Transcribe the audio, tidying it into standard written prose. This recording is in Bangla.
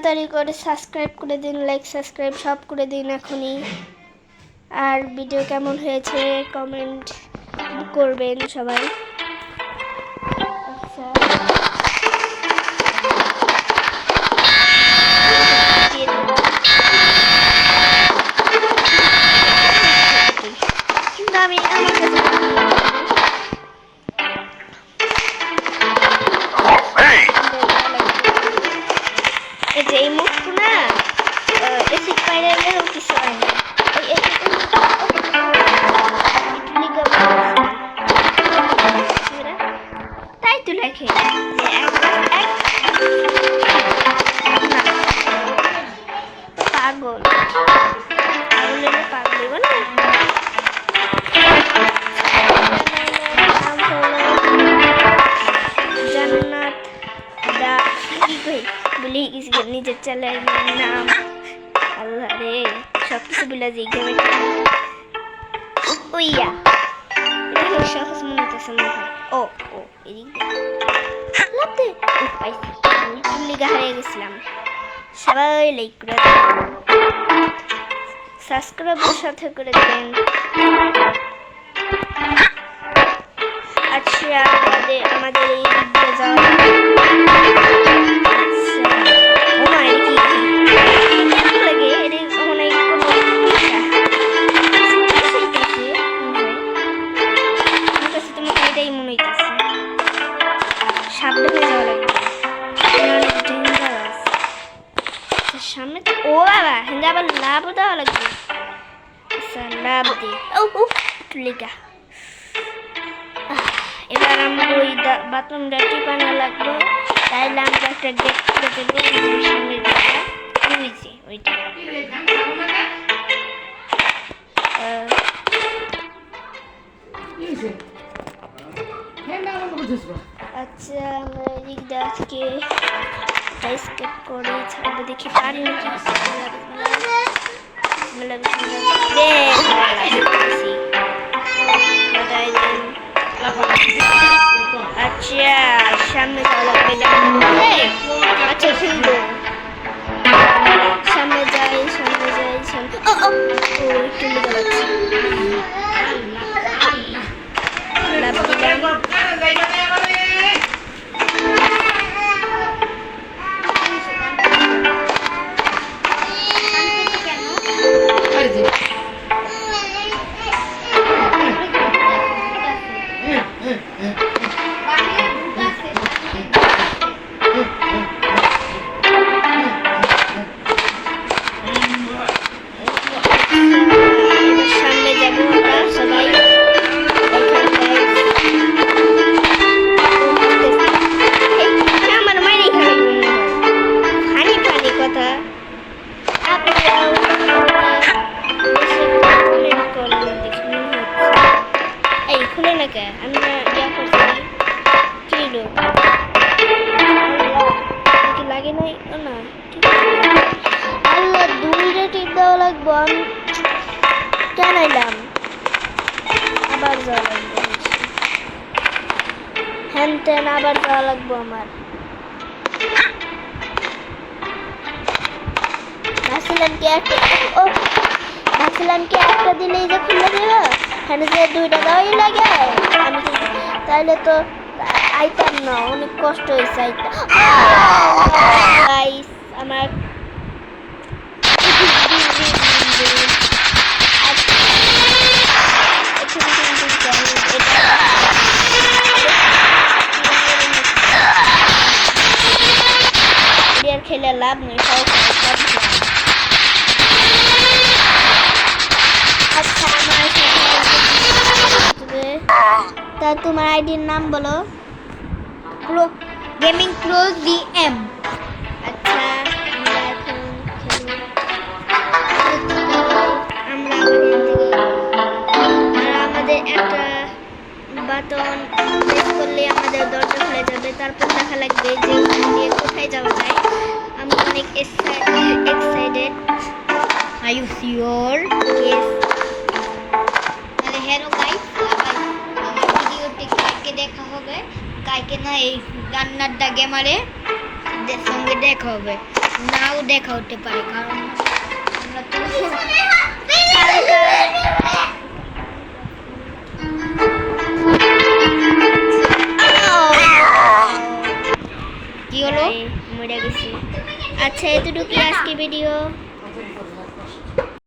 তাড়াতাড়ি করে সাবস্ক্রাইব করে দিন, লাইক সাবস্ক্রাইব সব করে দিন এখনই। আর ভিডিও কেমন হয়েছে কমেন্ট করবেন সবাই। আচ্ছা কিন্তু আমি আমার কাছে এই যে এই মুখটু না এসিড পাইলেও কিছু হয় না। তাই তো লেখে পাগল পাগল বলে জান্নাত দা বলি নিজের চ্যানেলের নাম। আল্লাহ রে সব কিছু বলে যে গেমে ওইয়া এটা সহজ মনে হতেছে না ভাই। ও ও এদিক লাতে পাইছি আমি লিগা হারিয়ে গেছিলাম। সবাই লাইক করে দেন, সাবস্ক্রাইবের সাথে করে দেন। আচ্ছা আমাদের এই ভিডিও যাওয়া সামনে ও বাবা হেন্দা আবার লাভ দেওয়া লাগবে। আচ্ছা লাভ দি লিগা এবার আমরা ওই বাথরুমটা টিপানো লাগবে। তাইলে আমরা একটা গেট করে দেবো সামনে ওইটা আচ্ছা আমরা এদিক দিয়ে আজকে স্কেপ করে ছাড়বো, দেখি পারি নাকি। আচ্ছা সামনে আচ্ছা সুন্দর সামনে যাই ও একটু লাভ দিলাম। লাগে নাই না আল্লাহ দুইটা টিপ দেওয়া লাগবো। আমি কেন এলাম আবার যাওয়া লাগবে হ্যান ত্যান আবার যাওয়া লাগবো আমার। ভাবছিলাম কি একটা দিলেই যে খুলে দেব হ্যাঁ যে দুইটা দেওয়াই লাগে আমি তাইলে তো আইতাম না, অনেক কষ্ট হয়েছে আইতাম। আমার খেলে লাভ নেই। আচ্ছা আমার তা তোমার আইডির নাম বলো। Gaming pro DM। আচ্ছা আমরা এখন আমাদের একটা বাটন প্রেস করলে আমাদের দরজা খুলে যাবে। তারপর দেখা লাগবে যে দিয়ে কোথায় যাওয়া যায়। আমি অনেক excited. Are you sure? Yes. তাহলে হ্যালো গাইস, আমার ভিডিওটি কালকে দেখা হবে। কালকে না এই গান্নারটা গেমারে সঙ্গে দেখা হবে। নাও দেখা হতে পারে, কারণ আমরা তো কি হলো, মরে গেছি। আচ্ছা, এতটুকু আজকে ভিডিও।